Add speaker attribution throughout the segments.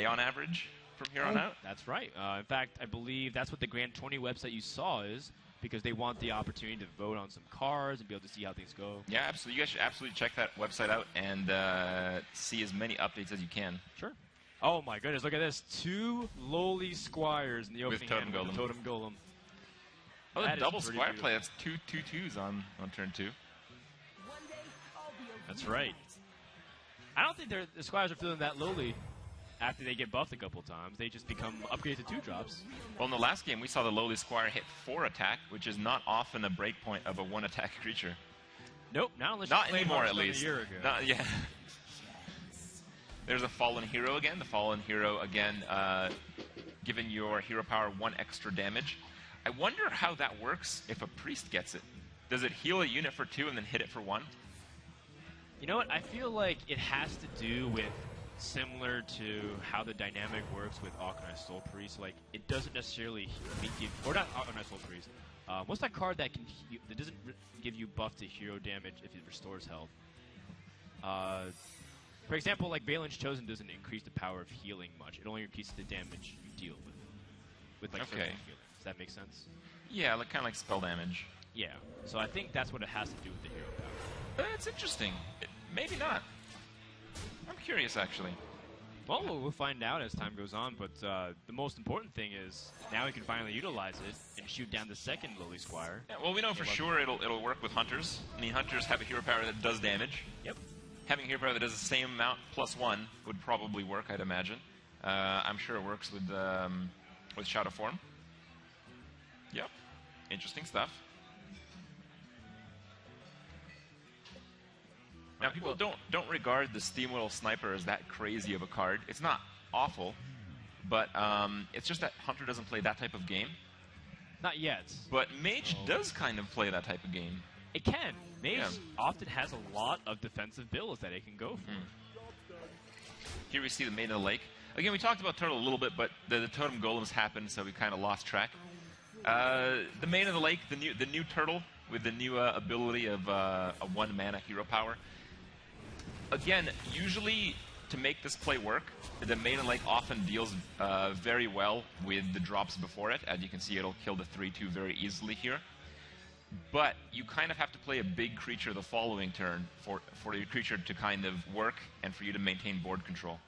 Speaker 1: play on average from here on out.
Speaker 2: That's right. In fact, I believe that's what the Grand Tourney website you saw is, because they want the opportunity to vote on some cards and be able to see how things go.
Speaker 1: Yeah, absolutely. You guys should absolutely check that website out and see as many updates as you can.
Speaker 2: Sure. Oh my goodness, look at this. 2 lowly squires in the opening
Speaker 1: Totem
Speaker 2: hand with the Totem Golem.
Speaker 1: Oh, the
Speaker 2: That
Speaker 1: double
Speaker 2: is pretty
Speaker 1: squire
Speaker 2: beautiful.
Speaker 1: play. That's 2 2/2s on turn 2.
Speaker 2: That's right. I don't think the squires are feeling that lowly after they get buffed a couple times. They just become upgraded to 2-drops.
Speaker 1: Well, in the last game, we saw the lowly squire hit 4 attack, which is not often a breakpoint of a 1-attack creature.
Speaker 2: Nope, not unless
Speaker 1: Not
Speaker 2: you played
Speaker 1: anymore, at
Speaker 2: Hearthstone
Speaker 1: least.
Speaker 2: a year ago.
Speaker 1: Not, yeah. There's a fallen hero again. The fallen hero again, giving your hero power 1 extra damage. I wonder how that works if a priest gets it. Does it heal a unit for 2 and then hit it for 1?
Speaker 2: You know what? I feel like it has to do with similar to how the dynamic works with Arcanized Soul Priest. Like, it doesn't necessarily give, or not Arcanized Soul Priest. What's that card that that doesn't give you buff to hero damage if it restores health? For example, like Valen's Chosen doesn't increase the power of healing much. It only increases the damage you deal with like
Speaker 1: Okay.
Speaker 2: healing. Does that make sense?
Speaker 1: Yeah, like, kind of like spell damage.
Speaker 2: Yeah. So I think that's what it has to do with the hero power.
Speaker 1: It's interesting. Maybe not. I'm curious, actually.
Speaker 2: Well, we'll find out as time goes on, but the most important thing is now we can finally utilize it and shoot down the second Lily Squire.
Speaker 1: Yeah, well, we know for sure it'll work with hunters. I mean, hunters have a hero power that does damage.
Speaker 2: Yep.
Speaker 1: Having a hero power that does the same amount plus 1 would probably work, I'd imagine. I'm sure it works with Shadow Form. Yep. Interesting stuff. Now, people don't regard the Steamwheel Sniper as that crazy of a card. It's not awful, but it's just that Hunter doesn't play that type of game.
Speaker 2: Not yet.
Speaker 1: But Mage does kind of play that type of game.
Speaker 2: It can. Mage often has a lot of defensive builds that it can go for.
Speaker 1: Here we see the Maiden of the Lake. Again, we talked about Turtle a little bit, but the Totem Golems happened, so we kind of lost track. The Maiden of the Lake, the new Turtle with the new ability of a 1-mana hero power. Again, usually to make this play work, the Maiden Lake often deals very well with the drops before it. As you can see, it'll kill the 3/2 very easily here. But you kind of have to play a big creature the following turn for your creature to kind of work and for you to maintain board control.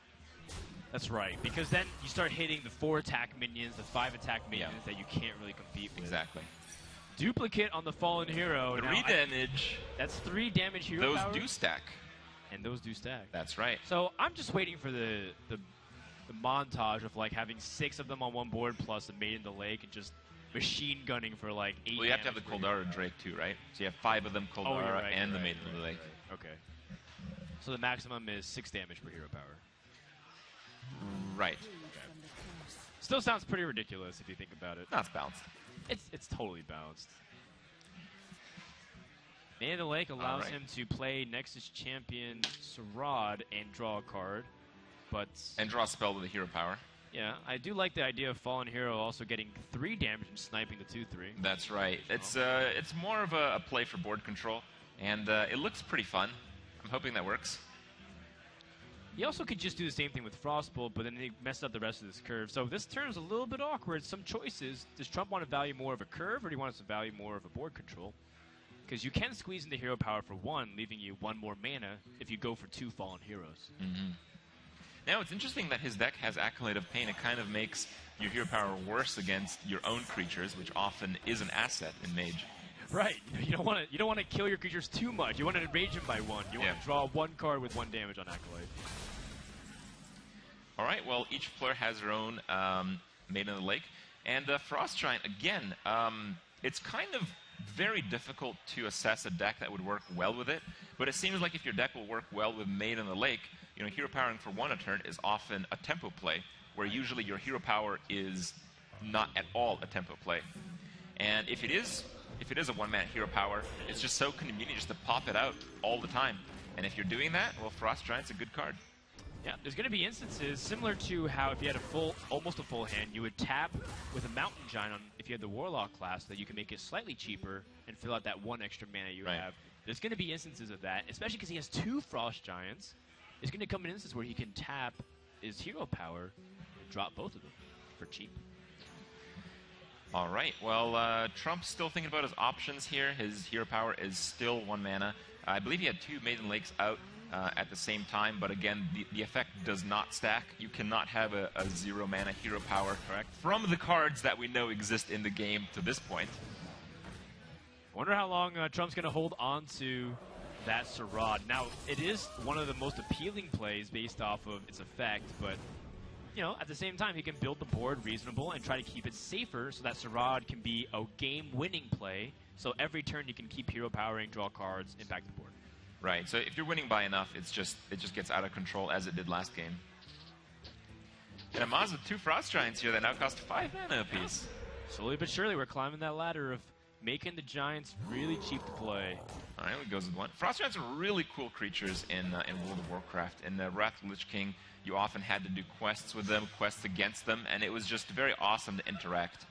Speaker 2: That's right, because then you start hitting the 4-attack minions, the 5-attack minions that you can't really compete with.
Speaker 1: Exactly.
Speaker 2: Duplicate on the fallen hero.
Speaker 1: 3 damage.
Speaker 2: That's 3 damage hero
Speaker 1: Those
Speaker 2: power.
Speaker 1: do stack.
Speaker 2: And those do stack.
Speaker 1: That's right.
Speaker 2: So I'm just waiting for the montage of like having 6 of them on one board plus a Maiden in the Lake and just machine gunning for like 8.
Speaker 1: Well, you have to have the Koldara Drake too, right? So you have 5 of them, Koldara and the Maiden of the Lake.
Speaker 2: Okay. So the maximum is 6 damage per hero power.
Speaker 1: Right.
Speaker 2: Okay. Still sounds pretty ridiculous if you think about it.
Speaker 1: No, it's balanced.
Speaker 2: It's totally balanced. Man of the Lake allows him to play Nexus Champion Sarad and draw a card, but...
Speaker 1: And draw a spell with a hero power.
Speaker 2: Yeah, I do like the idea of Fallen Hero also getting 3 damage and sniping the 2/3.
Speaker 1: That's right. It's more of a play for board control, and it looks pretty fun. I'm hoping that works.
Speaker 2: He also could just do the same thing with Frostbolt, but then he messed up the rest of this curve. So this turn is a little bit awkward. Some choices. Does Trump want to value more of a curve, or do he want us to value more of a board control? Because you can squeeze into hero power for 1, leaving you 1 more mana if you go for 2 Fallen Heroes.
Speaker 1: Mm-hmm. Now, it's interesting that his deck has Acolyte of Pain. It kind of makes your hero power worse against your own creatures, which often is an asset in Mage.
Speaker 2: Right. You don't want to kill your creatures too much. You want to enrage them by 1. You want to draw 1 card with 1 damage on Acolyte.
Speaker 1: All right. Well, each player has their own Maiden of the Lake, and Frost Giant again. It's kind of very difficult to assess a deck that would work well with it, but it seems like if your deck will work well with Maiden of the Lake, you know, hero powering for 1 a turn is often a tempo play, where usually your hero power is not at all a tempo play. And if it is a 1-mana hero power, it's just so convenient just to pop it out all the time. And if you're doing that, well, Frost Giant's a good card.
Speaker 2: Yeah, there's going to be instances similar to how if you had almost a full hand, you would tap with a Mountain Giant on if you had the Warlock class, so that you can make it slightly cheaper and fill out that 1 extra mana you have. There's going to be instances of that, especially because he has 2 Frost Giants. There's going to come an instance where he can tap is Hero Power and drop both of them for cheap.
Speaker 1: All right. Well, Trump's still thinking about his options here. His Hero Power is still 1 mana. I believe he had 2 Maiden Lakes out at the same time, but again, the effect does not stack. You cannot have a 0 mana Hero Power, correct, from the cards that we know exist in the game to this point.
Speaker 2: Wonder how long Trump's going to hold on to that Sarad. Now, it is one of the most appealing plays based off of its effect, but, you know, at the same time, he can build the board reasonable and try to keep it safer so that Sarad can be a game-winning play. So every turn you can keep hero powering, draw cards, impact the board.
Speaker 1: Right. So if you're winning by enough, it just gets out of control as it did last game. And Amaz with 2 Frost Giants here that now cost 5 mana apiece.
Speaker 2: Slowly but surely, we're climbing that ladder of making the Giants really cheap to play.
Speaker 1: All right, it goes with 1. Frost Giants are really cool creatures in World of Warcraft. In Wrath of the Lich King, you often had to do quests with them, quests against them, and it was just very awesome to interact.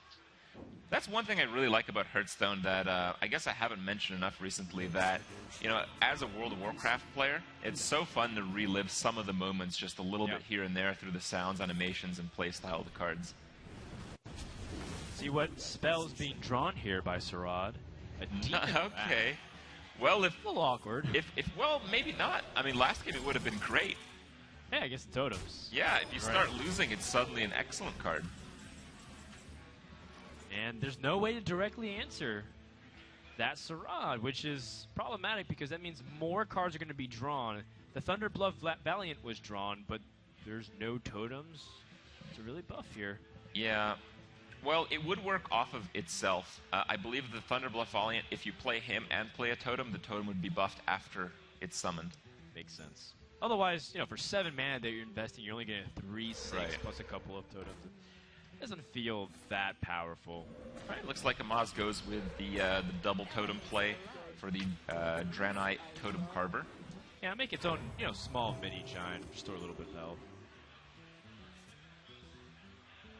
Speaker 1: That's one thing I really like about Hearthstone that I guess I haven't mentioned enough recently, that, you know, as a World of Warcraft player, it's so fun to relive some of the moments just a little bit here and there through the sounds, animations, and playstyle of the cards.
Speaker 2: See what spell is being drawn here by Sarad. A demon
Speaker 1: okay. Well,
Speaker 2: a little awkward.
Speaker 1: Well, maybe not. I mean, last game it would have been great.
Speaker 2: Yeah, I guess the totems.
Speaker 1: Yeah, if you start losing, it's suddenly an excellent card.
Speaker 2: And there's no way to directly answer that Sarad, which is problematic because that means more cards are going to be drawn. The Thunderbluff Valiant was drawn, but there's no totems to really buff here.
Speaker 1: Yeah. Well, it would work off of itself. I believe the Thunderbluff Valiant, if you play him and play a totem, the totem would be buffed after it's summoned.
Speaker 2: Makes sense. Otherwise, you know, for 7 mana that you're investing, you're only getting 3/6 plus a couple of totems. It doesn't feel that powerful.
Speaker 1: All right, looks like Amaz goes with the double totem play for the Draenei Totem Carver.
Speaker 2: Yeah, make its own, you know, small mini giant, restore a little bit of health.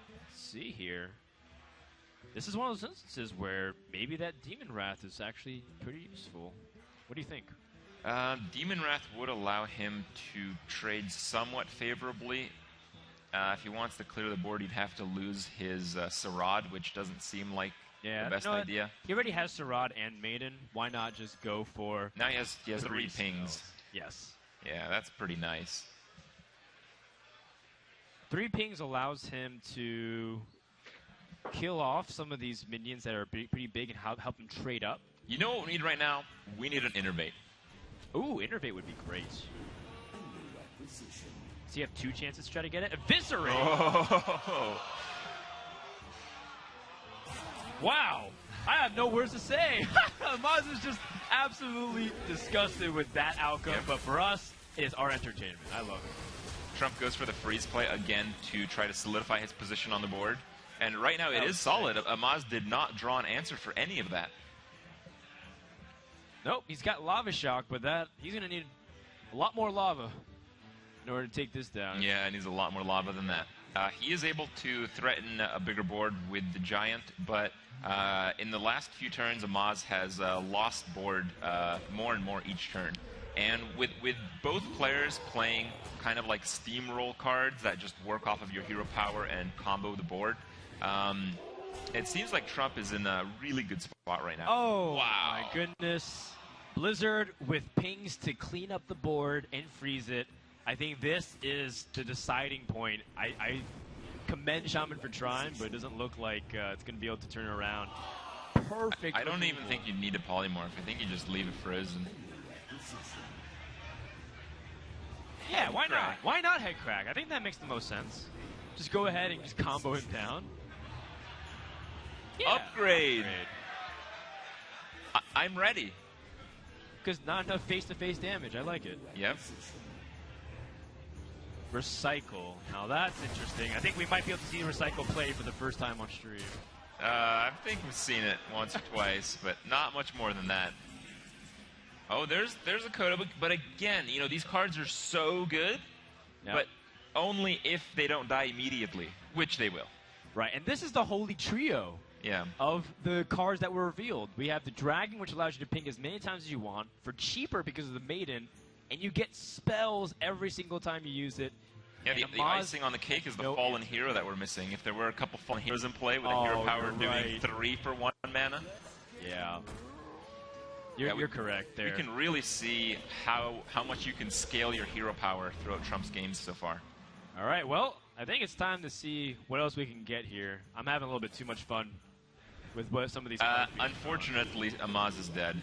Speaker 2: Let's see here. This is one of those instances where maybe that Demon Wrath is actually pretty useful. What do you think?
Speaker 1: Demon Wrath would allow him to trade somewhat favorably. If he wants to clear the board, he'd have to lose his Sarad, which doesn't seem like the best idea.
Speaker 2: He already has Sarad and Maiden. Why not just go for...
Speaker 1: Now he has 3 pings.
Speaker 2: Yes.
Speaker 1: Yeah, that's pretty nice.
Speaker 2: 3 pings allows him to kill off some of these minions that are pretty big and help him trade up.
Speaker 1: You know what we need right now? We need an Innervate.
Speaker 2: Ooh, Innervate would be great. So you have 2 chances to try to get it. Eviscerate!
Speaker 1: Oh.
Speaker 2: Wow! I have no words to say. Amaz is just absolutely disgusted with that outcome, but for us, it is our entertainment. I love it.
Speaker 1: Trump goes for the freeze play again to try to solidify his position on the board. And right now it is solid. Amaz did not draw an answer for any of that.
Speaker 2: Nope, he's got Lava Shock, but he's going to need a lot more lava in order to take this down.
Speaker 1: Yeah, it needs a lot more lava than that. He is able to threaten a bigger board with the Giant, but in the last few turns, Amaz has lost board more and more each turn. And with both players playing kind of like steamroll cards that just work off of your hero power and combo the board, it seems like Trump is in a really good spot right now.
Speaker 2: Oh, wow. My goodness. Blizzard with pings to clean up the board and freeze it. I think this is the deciding point. I commend Shaman for trying, but it doesn't look like it's going to be able to turn it around. Perfect.
Speaker 1: I don't even think you need a polymorph. I think you just leave it frozen.
Speaker 2: Yeah, why not? Why not head crack? I think that makes the most sense. Just go ahead and just combo him down. Yeah,
Speaker 1: upgrade. I'm ready.
Speaker 2: Because not enough face-to-face damage. I like it.
Speaker 1: Yep.
Speaker 2: Recycle. Now that's interesting. I think we might be able to see Recycle play for the first time on stream.
Speaker 1: I think we've seen it once or twice, but not much more than that. Oh, there's a Coda, but again, you know, these cards are so good, but only if they don't die immediately, which they will.
Speaker 2: Right, and this is the holy trio of the cards that were revealed. We have the Dragon, which allows you to ping as many times as you want, for cheaper because of the Maiden, and you get spells every single time you use it.
Speaker 1: Yeah,
Speaker 2: And
Speaker 1: the
Speaker 2: Amaz-
Speaker 1: icing on the cake is the
Speaker 2: Nope.
Speaker 1: fallen hero that we're missing. If there were a couple fallen heroes in play with a hero power
Speaker 2: you're
Speaker 1: doing
Speaker 2: right.
Speaker 1: 3 for 1 mana,
Speaker 2: Yeah.
Speaker 1: Yeah,
Speaker 2: You're correct there.
Speaker 1: we can really see how much you can scale your hero power throughout Trump's games so far.
Speaker 2: All right, well, I think it's time to see what else we can get here. I'm having a little bit too much fun with what some of these cards we can
Speaker 1: Unfortunately, Amaz is dead.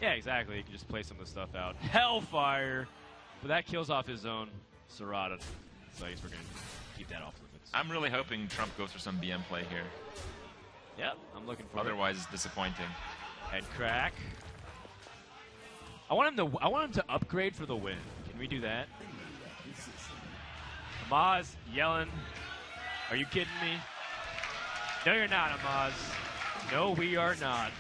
Speaker 2: Yeah, exactly. You can just play some of the stuff out. Hellfire! But that kills off his own Serrata. So I guess we're going to keep that off limits.
Speaker 1: I'm really hoping Trump goes for some BM play here.
Speaker 2: Yep, I'm looking for
Speaker 1: Otherwise, it's disappointing.
Speaker 2: Head crack. I want him to upgrade for the win. Can we do that? Amaz yelling. Are you kidding me? No, you're not, Amaz. No, we are not.